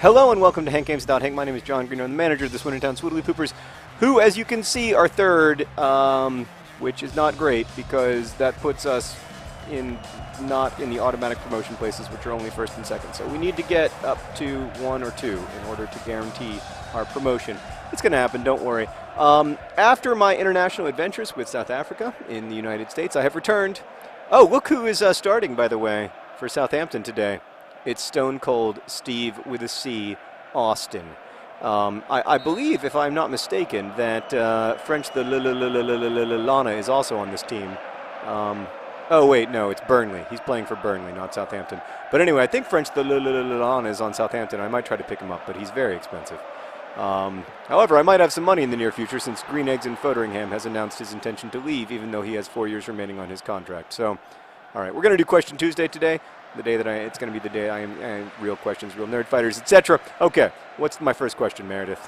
Hello and welcome to HankGames.Hank. My name is John Green. I'm the manager of the Swoodilypoopers, who, as you can see, are third, which is not great because that puts us not in the automatic promotion places, which are only first and second. So we need to get up to 1 or 2 in order to guarantee our promotion. It's going to happen, don't worry. After my international adventures with South Africa in the United States, I have returned. Oh, look who is starting, by the way, for Southampton today. It's Stone Cold Steve with a C, Austin. I believe, if I'm not mistaken, that French the Lana is also on this team. Oh, wait, no, it's Burnley. He's playing for Burnley, not Southampton. But anyway, I think French the Lana is on Southampton. I might try to pick him up, but he's very expensive. However, I might have some money in the near future since Green Eggs and Fotheringham has announced his intention to leave, even though he has 4 years remaining on his contract. So, all right, we're going to do Question Tuesday today. The day that it's going to be the day I am real questions, real nerd fighters, etc. Okay, what's my first question, Meredith?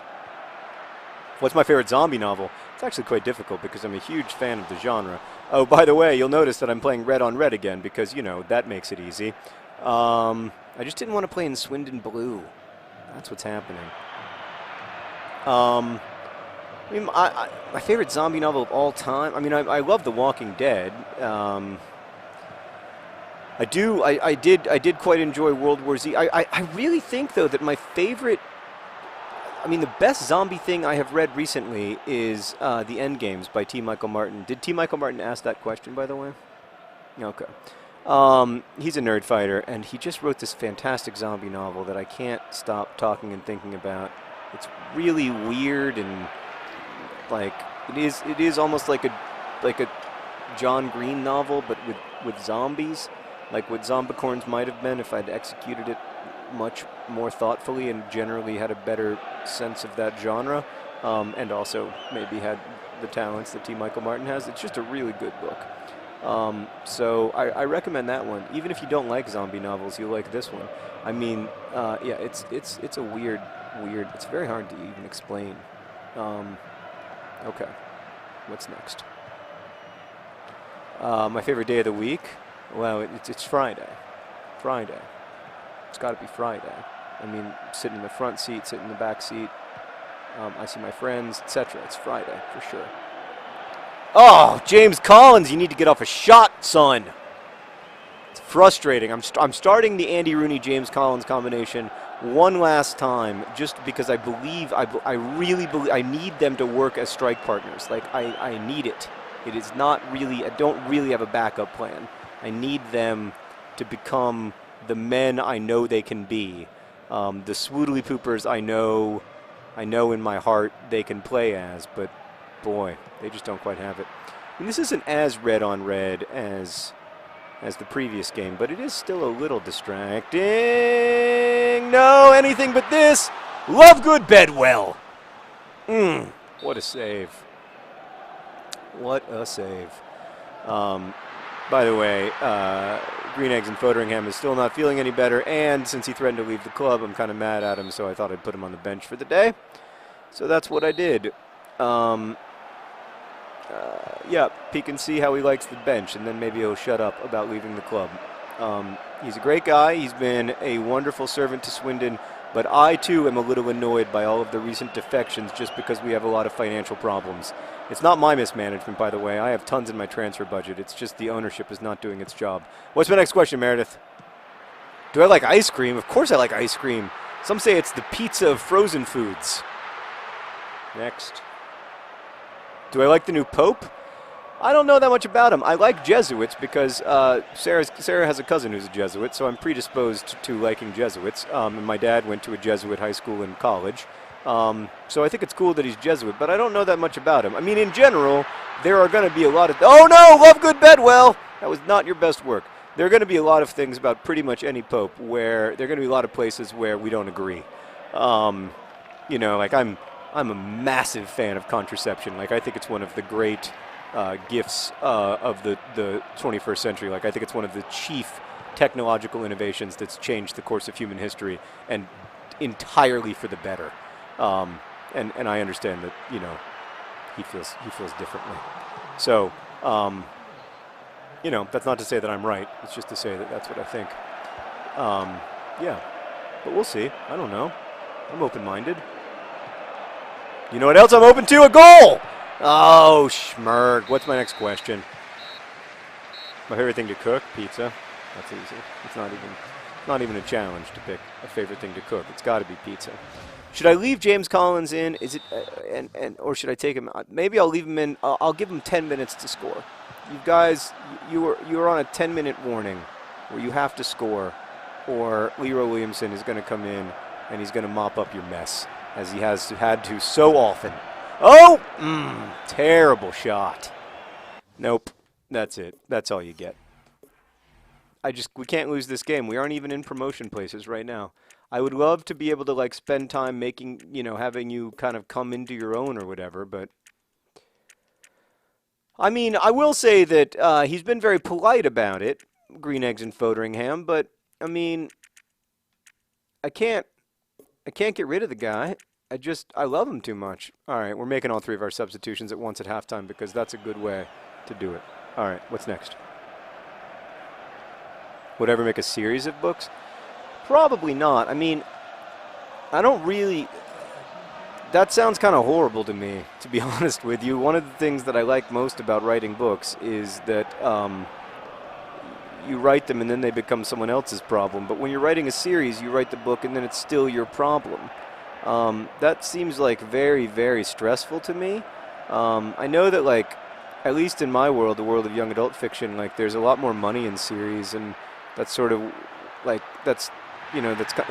What's my favorite zombie novel? It's actually quite difficult because I'm a huge fan of the genre. Oh, by the way, you'll notice that I'm playing red on red again because, you know, that makes it easy. I just didn't want to play in Swindon Blue. That's what's happening. I mean, my favorite zombie novel of all time, I mean, I love The Walking Dead. I did quite enjoy World War Z. I really think, though, that my favorite, I mean, the best zombie thing I have read recently is The End Games by T. Michael Martin. Did T. Michael Martin ask that question, by the way? Okay. He's a nerd fighter, and he just wrote this fantastic zombie novel that I can't stop talking and thinking about. It's really weird and, like, it is almost like a John Green novel, but with zombies. Like what Zombicorns might have been if I'd executed it much more thoughtfully and generally had a better sense of that genre, and also maybe had the talents that T. Michael Martin has. It's just a really good book. So I recommend that one. Even if you don't like zombie novels, you'll like this one. I mean, yeah, it's a weird. It's very hard to even explain. Okay, what's next? My favorite day of the week. Well, it's Friday. Friday. It's got to be Friday. I mean, sitting in the front seat, sitting in the back seat. I see my friends, etc. It's Friday, for sure. Oh, James Collins, you need to get off a shot, son. It's frustrating. I'm starting the Andy Rooney-James Collins combination one last time just because I really believe I need them to work as strike partners. Like, I need it. It is not really, I don't really have a backup plan. I need them to become the men I know they can be. The Swoodilypoopers I know in my heart they can play as, but boy, they just don't quite have it. And this isn't as red on red as the previous game, but it is still a little distracting. No, anything but this. Lovegood Bedwell. What a save. What a save. By the way, Green Eggs and Fotheringham is still not feeling any better, and since he threatened to leave the club, I'm kind of mad at him, so I thought I'd put him on the bench for the day. So that's what I did. Yeah, peek and see how he likes the bench, and then maybe he'll shut up about leaving the club. He's a great guy. He's been a wonderful servant to Swindon, but I, too, am a little annoyed by all of the recent defections just because we have a lot of financial problems. It's not my mismanagement, by the way. I have tons in my transfer budget. It's just the ownership is not doing its job. What's my next question, Meredith? Do I like ice cream? Of course I like ice cream. Some say it's the pizza of frozen foods. Next. Do I like the new Pope? I don't know that much about him. I like Jesuits because Sarah has a cousin who's a Jesuit, so I'm predisposed to liking Jesuits. And my dad went to a Jesuit high school and college. So I think it's cool that he's Jesuit, but I don't know that much about him. I mean, in general, there are going to be a lot of... Oh, no! Lovegood Bedwell! That was not your best work. There are going to be a lot of things about pretty much any pope where there are going to be a lot of places where we don't agree. You know, like I'm a massive fan of contraception. Like, I think it's one of the great gifts of the 21st century. Like, I think it's one of the chief technological innovations that's changed the course of human history, and entirely for the better. And I understand that, you know, he feels differently. So, you know, that's not to say that I'm right. It's just to say that that's what I think. Yeah. But we'll see. I don't know. I'm open-minded. You know what else I'm open to? A goal! Oh, schmurg. What's my next question? My favorite thing to cook? Pizza. That's easy. It's not even a challenge to pick a favorite thing to cook. It's got to be pizza. Should I leave James Collins in? Is it or should I take him out? Maybe I'll leave him in. I'll give him 10 minutes to score. You guys, you were on a 10-minute warning where you have to score, or Leroy Williamson is going to come in and he's going to mop up your mess, as he has had to so often. Oh! Terrible shot. Nope. That's it. That's all you get. We can't lose this game. We aren't even in promotion places right now. I would love to be able to, like, spend time making, having you kind of come into your own or whatever, but I mean, I will say that he's been very polite about it, Green Eggs and Foderingham, but I mean, I can't get rid of the guy. I love him too much. All right, we're making all three of our substitutions at once at halftime because that's a good way to do it. All right, what's next? Would I ever make a series of books? Probably not. I mean, I don't really... That sounds kind of horrible to me, to be honest with you. One of the things that I like most about writing books is that you write them and then they become someone else's problem. But when you're writing a series, you write the book and then it's still your problem. That seems like very, very stressful to me. I know that, like, at least in my world, the world of young adult fiction, like, there's a lot more money in series, and that's sort of, like, it's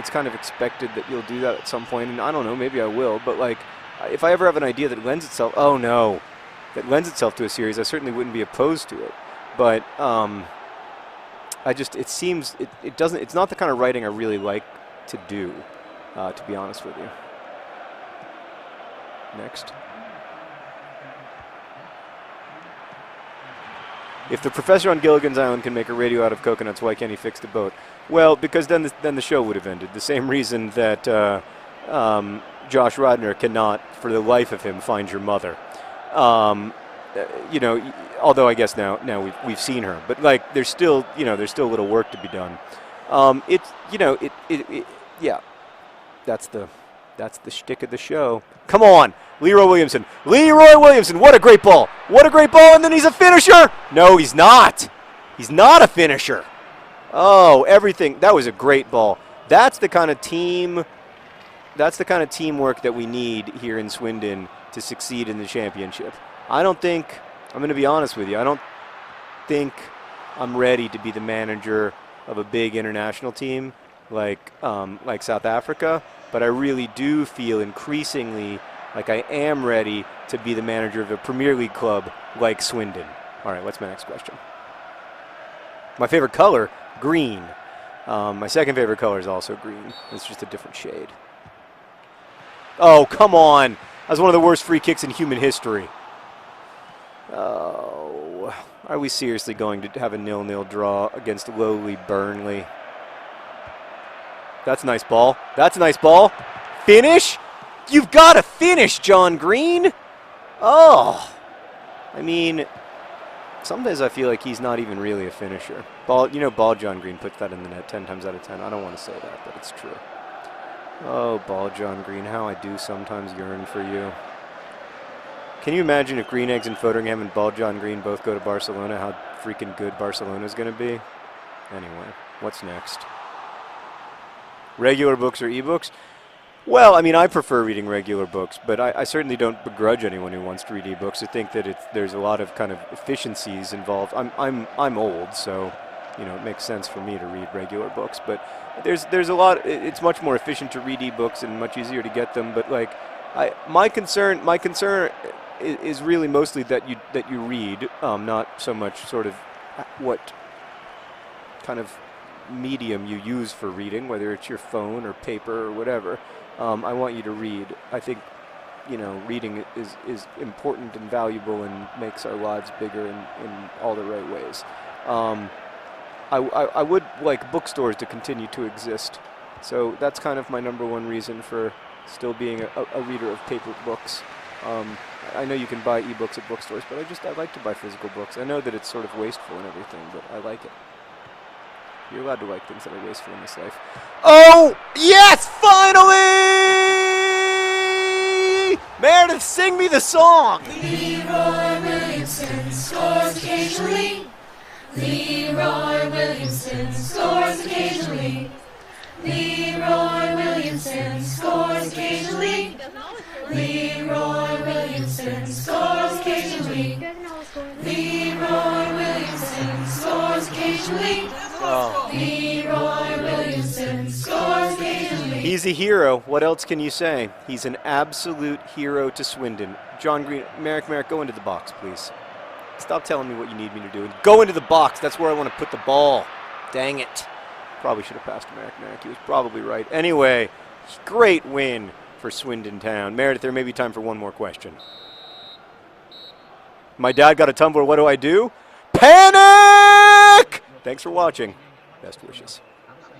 kind of expected that you'll do that at some point, and I don't know, maybe I will, but, like, if I ever have an idea that lends itself, that lends itself to a series, I certainly wouldn't be opposed to it, but, it's not the kind of writing I really like to do, to be honest with you. Next. If the professor on Gilligan's Island can make a radio out of coconuts, why can't he fix the boat? Well, because then the show would have ended. The same reason that Josh Radnor cannot, for the life of him, find your mother. Although I guess now we've seen her, but, like, there's still a little work to be done. That's the shtick of the show. Come on, Leroy Williamson. Leroy Williamson, what a great ball. What a great ball, and then he's a finisher. No, he's not. He's not a finisher. Oh, everything. That was a great ball. That's the kind of teamwork that we need here in Swindon to succeed in the championship. I'm going to be honest with you, I don't think I'm ready to be the manager of a big international team like South Africa, but I really do feel increasingly like I am ready to be the manager of a Premier League club like Swindon. All right, what's my next question? My favorite color, green. My second favorite color is also green. It's just a different shade. Oh, come on. That was one of the worst free kicks in human history. Oh, are we seriously going to have a 0-0 draw against lowly Burnley? That's a nice ball. That's a nice ball. Finish? You've got to finish, John Green. Oh. I mean, sometimes I feel like he's not even really a finisher. Ball John Green puts that in the net 10 times out of 10. I don't want to say that, but it's true. Oh, Ball John Green, how I do sometimes yearn for you. Can you imagine if Green Eggs and Foderingham and Ball John Green both go to Barcelona, how freaking good Barcelona's going to be? Anyway, what's next? Regular books or ebooks? Well, I mean, I prefer reading regular books, but I certainly don't begrudge anyone who wants to read ebooks. I think that there's a lot of kind of efficiencies involved. I'm old, so it makes sense for me to read regular books. But there's a lot. It's much more efficient to read ebooks and much easier to get them. But, like, my concern is really mostly that you read, not so much sort of what kind of medium you use for reading, whether it's your phone or paper or whatever. I want you to read. I think, reading is important and valuable and makes our lives bigger in all the right ways. I would like bookstores to continue to exist. So that's kind of my number one reason for still being a reader of paper books. I know you can buy ebooks at bookstores, but I like to buy physical books. I know that it's sort of wasteful and everything, but I like it. You're allowed to like things that are wasteful in this life. Oh, yes, finally! Meredith, sing me the song! Leroy Williamson scores occasionally. Leroy Williamson scores occasionally. Leroy Williamson scores occasionally. Leroy Williamson scores occasionally. Leroy Williamson scores occasionally. Leroy Williamson scores occasionally. He's a hero. What else can you say? He's an absolute hero to Swindon. John Green, Merrick, go into the box, please. Stop telling me what you need me to do. Go into the box. That's where I want to put the ball. Dang it. Probably should have passed to Merrick. He was probably right. Anyway, great win for Swindon Town. Meredith, there may be time for one more question. My dad got a tumbler. What do I do? Panic! Thanks for watching. Best wishes.